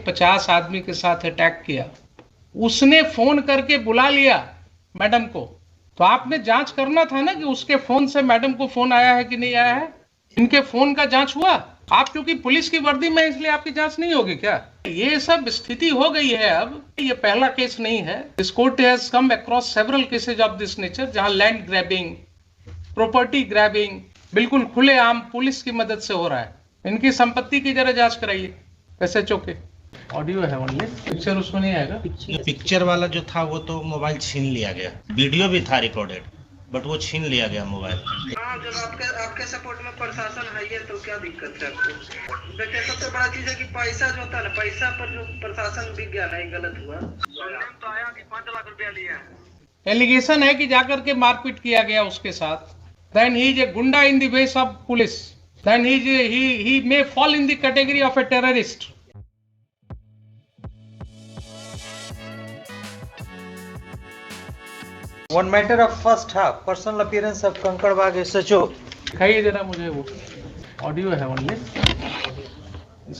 50 आदमी के साथ अटैक किया, उसने फोन करके बुला लिया मैडम को, तो आपने जांच करना था ना कि उसके फोन से मैडम को फोन आया है कि नहीं आया है। इनके फोन का जांच हुआ? आप क्योंकि पुलिस की वर्दी में इसलिए आपकी जांच नहीं होगी क्या? ये सब स्थिति हो गई है। अब ये पहला केस नहीं है। This court has come across several cases of this nature, जहां लैंड ग्रैबिंग, प्रॉपर्टी ग्रैबिंग बिल्कुल खुलेआम पुलिस की मदद से हो रहा है। इनकी संपत्ति की जरा जांच कराइए। एसएचओ के ऑडियो है ओनली, पिक्चर उसमें नहीं आएगा। पिक्चर वाला जो था वो तो मोबाइल छीन लिया गया, वीडियो भी था रिकॉर्डेड, बट वो छीन लिया गया मोबाइल। हाँ, जब आपके सपोर्ट में प्रशासन है ये तो क्या दिक्कत है आपको? देखिए, सबसे बड़ा चीज है कि पैसा जो होता है ना, पैसा पर जो प्रशासन भी गया नहीं, गलत हुआ। सुनने में तो आया कि 5 लाख रुपया लिया है। एलिगेशन है कि जाकर के मारपीट किया गया उसके साथ। Then he is a goonda in the वेस of police, then he may fall in the category of a terrorist. One matter of first half, personal appearance of Kankarwag SHO. दिखाइए जरा मुझे, वो ऑडियो है ओनली,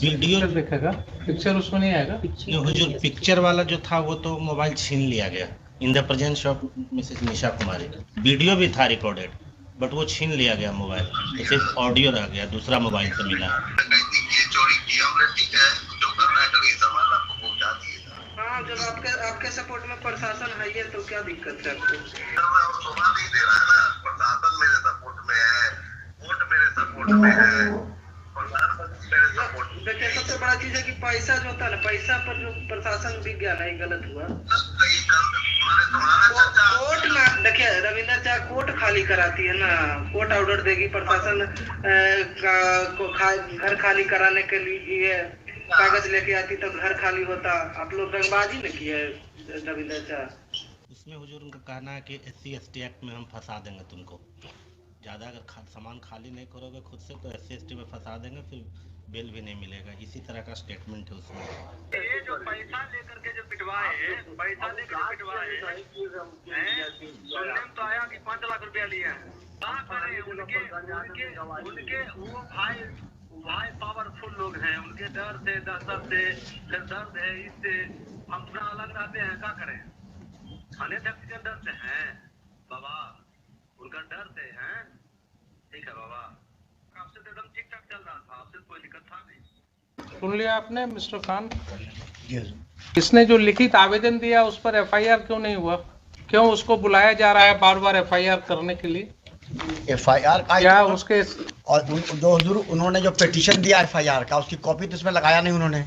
वीडियो देखेगा, picture उसमें नहीं आएगा। हुजूर, पिक्चर वाला जो था वो तो मोबाइल छीन लिया गया in the presence of Mrs Nisha Kumari, video भी था रिकॉर्डेड, बट वो छीन लिया गया मोबाइल, तो सिर्फ ऑडियो रह गया, दूसरा मोबाइल से मिला है। हाँ, जब आपके सपोर्ट में प्रशासन है ये तो क्या दिक्कत है आपको? देखिए, सबसे बड़ा चीज है कि पैसा जो होता है ना, पैसा पर जो प्रशासन भी गया नहीं, गलत हुआ। कोर्ट ना, देखिए रविंद्र चा कोर्ट खाली कराती है ना, कोर्ट ऑर्डर देगी, प्रशासन घर खाली कराने के लिए कागज लेके आती तब घर खाली होता। आप लोग रंगबाजी न किए रविंद्र चा। उसमें हुजूर उनका कहना है कि SC ST एक्ट में हम फंसा देंगे तुमको, ज़्यादा अगर सामान खाली नहीं करोगे खुद से तो SC ST में फंसा देंगे, फिर बेल भी नहीं मिलेगा, इसी तरह का स्टेटमेंट है उसमें। ये जो पैसा लेकर के जो पिटवाए, पैसा लेकर पिटवाए, सुनने में तो आया कि 5 लाख रुपया लिया है। क्या करें, उनके वो भाई पावरफुल लोग हैं, उनके डर से, दहशत से, फिर दर्द है, इससे हम थोड़ा अलग रहते हैं। क्या करें, थाने अध्यक्ष के डर से हैं बाबा, उनका डर से हैं। ठीक है बाबा, आपसे तो एकदम ठीक ठाक चल रहा था, आपसे कोई दिक्कत था नहीं। सुन लिया आपने मिस्टर खान? इसने जो लिखित आवेदन दिया उस पर FIR क्यों नहीं हुआ? क्यों उसको बुलाया जा रहा है बार बार FIR करने के लिए? FIR का क्या उसके और जो हुजूर उन्होंने जो पिटीशन दिया FIR का, उसकी कॉपी तो इसमें लगाया नहीं उन्होंने।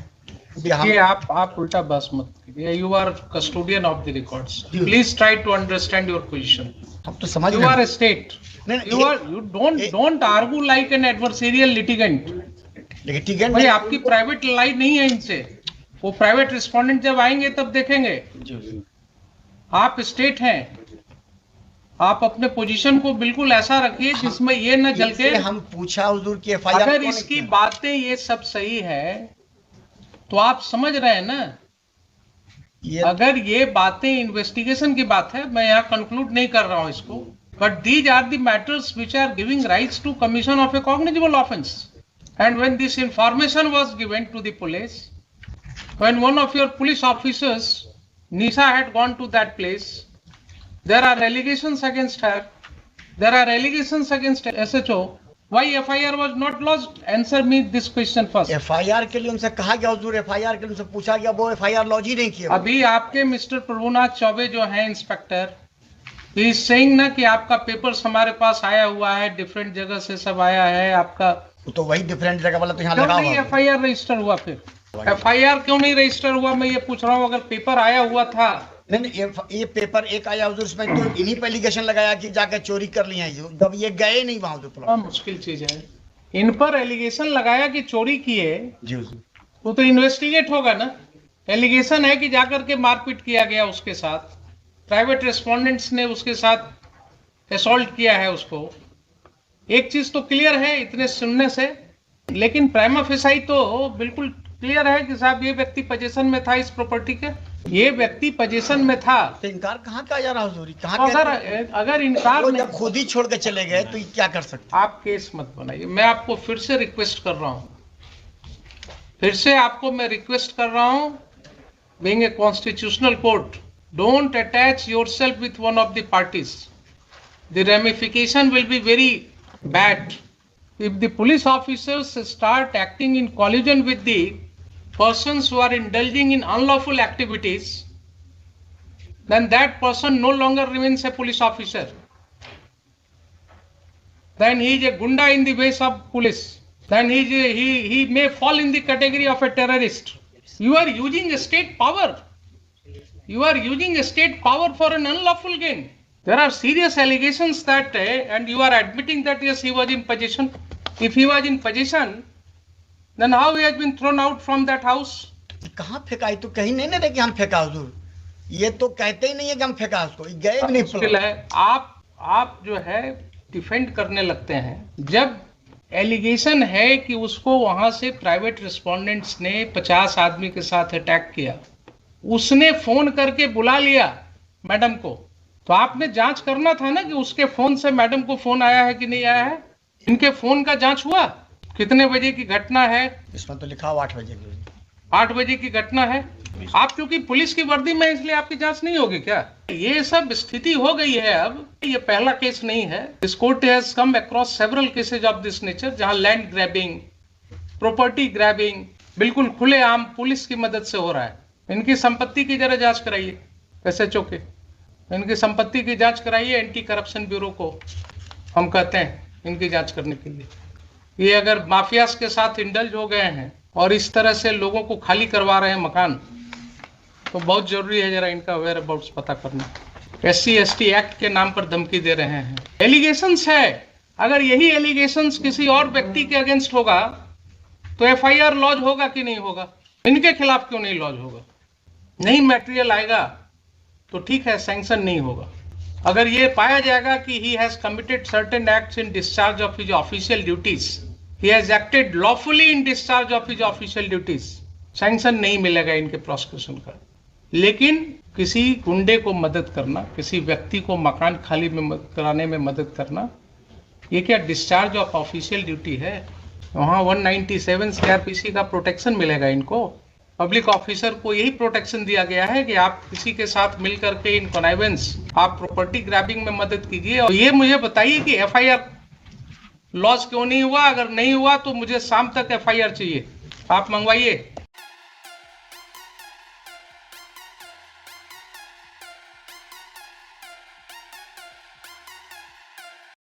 ये आप उल्टा बस मत कीजिए। You are custodian of the records, please try to understand your position. हम तो समझ you are a state, you don't argue like an adversarial litigant। Litigant भाई आपकी प्राइवेट लाइन नहीं है इनसे, वो प्राइवेट रिस्पोंडेंट जब आएंगे तब देखेंगे। आप स्टेट हैं, आप अपने पोजीशन को बिल्कुल ऐसा रखिए जिसमें ये न झलके। हम पूछा हुजूर की FIR अगर इसकी बातें ये सब सही है तो आप समझ रहे हैं ना, अगर ये बातें इन्वेस्टिगेशन की बात है, मैं यहाँ कंक्लूड नहीं कर रहा हूँ इसको, but these are the matters which are giving rise to commission of a cognizable offense. And when this information was given to the police, when one of your police officers, Nisha, had gone to that place, there are allegations against her, there are allegations against SHO. Why FIR was not lodged? Answer me this question first. FIR के लिए उनसे कहा गया हुजूर, FIR के लिए उनसे पूछा गया, वो FIR लॉन्च ही नहीं किया। अभी आपके मिस्टर प्रभुनाथ चौबे जो हैं इंस्पेक्टर, इज सेइंग ना कि आपका पेपर्स हमारे पास आया हुआ है, डिफरेंट जगह से सब आया है आपका, तो वही डिफरेंट जगह वाला तो यहाँ क्यों लगा नहीं हुआ। FIR रजिस्टर हुआ? फिर FIR क्यों नहीं रजिस्टर हुआ? मैं ये पूछ रहा हूँ। अगर पेपर आया हुआ था, नहीं ये पेपर एक आया हुजूर, इसमें तो इन्हीं पे एलिगेशन लगाया कि जाके चोरी कर लिया है, जब ये गए नहीं वहां। तो मुश्किल चीज है, इन पर एलिगेशन लगाया कि चोरी किए, जी वो तो इन्वेस्टिगेट होगा ना। एलिगेशन है कि जाकर के मारपीट किया गया उसके साथ, प्राइवेट रेस्पोंडेंट्स ने उसके साथ असॉल्ट किया है उसको। एक चीज तो क्लियर है इतने सुनने से, लेकिन प्राइमा फेसाई तो बिल्कुल क्लियर है कि साहब ये व्यक्ति पोजीशन में था इस प्रॉपर्टी के, ये व्यक्ति पोजीशन में था। तो इनकार कहाँ का जा रहा हुजूरी, कहाँ अगर इनकार जब खुद ही छोड़ के चले गए तो क्या कर सकते? आप केस मत बनाइए, मैं आपको फिर से रिक्वेस्ट कर रहा हूं, फिर से आपको मैं रिक्वेस्ट कर रहा हूं, being a constitutional court, don't attach yourself with one of the parties. The ramification will be very bad. If the police officers start acting in collusion with the persons who are indulging in unlawful activities, then that person no longer remains a police officer. Then he is a gunda in the ways of police. Then he may fall in the category of a terrorist. You are using state power. You are using state power for an unlawful gain. There are serious allegations that, and you are admitting that yes, he was in possession. If he was in possession, then how he has been thrown out from that house? कहाँ फेंका? ये तो कहीं नहीं ना रहे कि हम फेंका हुजूर। ये तो कहते ही नहीं है कि हम फेंका उसको, ये गए भी नहीं। मुश्किल है। आप जो है डिफेंड करने लगते हैं। जब एलिगेशन है कि उसको वहां से प्राइवेट रिस्पोंडेंट्स ने 50 आदमी के साथ अटैक किया, उसने फोन करके बुला लिया मैडम को, तो आपने जांच करना था ना कि उसके फोन से मैडम को फोन आया है कि नहीं आया है। इनके फोन का जांच हुआ? कितने बजे की घटना है? इसमें तो लिखा हुआ 8 बजे की। 8 बजे की घटना है। आप क्योंकि पुलिस की वर्दी में, इसलिए आपकी जांच नहीं होगी क्या? ये सब स्थिति हो गई है। अब ये पहला केस नहीं है। This court has come across several cases of this nature, जहां लैंड ग्रैबिंग, प्रॉपर्टी ग्रैबिंग बिल्कुल खुलेआम पुलिस की मदद से हो रहा है। इनकी संपत्ति की जरा जांच कराइए एसएचओ के, इनकी संपत्ति की जांच कराइए। एंटी करप्शन ब्यूरो को हम कहते हैं इनकी जांच करने के लिए। ये अगर माफियाज के साथ इंडल्ज हो गए हैं और इस तरह से लोगों को खाली करवा रहे हैं मकान, तो बहुत जरूरी है जरा इनका वेयर अबाउट्स पता करना। SC/ST एक्ट के नाम पर धमकी दे रहे हैं। एलिगेशंस है, अगर यही एलिगेशंस किसी और व्यक्ति के अगेंस्ट होगा तो FIR लॉज होगा कि नहीं होगा? इनके खिलाफ क्यों नहीं लॉज होगा? नहीं मटेरियल आएगा तो ठीक है, सैंक्शन नहीं होगा। अगर ये पाया जाएगा कि he has committed certain acts in discharge of his official duties, he has acted lawfully in discharge of his official duties, sanction नहीं मिलेगा इनके प्रोसिक्यूशन का। लेकिन किसी गुंडे को मदद करना, किसी व्यक्ति को मकान खाली में कराने में मदद करना, ये क्या डिस्चार्ज ऑफ ऑफिशियल ड्यूटी है? वहाँ 197 CRPC का प्रोटेक्शन मिलेगा इनको। पब्लिक ऑफिसर को यही प्रोटेक्शन दिया गया है कि आप किसी के साथ मिलकर के इन कॉनाइवेंस, आप प्रॉपर्टी ग्रैबिंग में मदद कीजिए। और ये मुझे बताइए कि FIR लॉज क्यों नहीं हुआ? अगर नहीं हुआ तो मुझे शाम तक FIR चाहिए, आप मंगवाइए।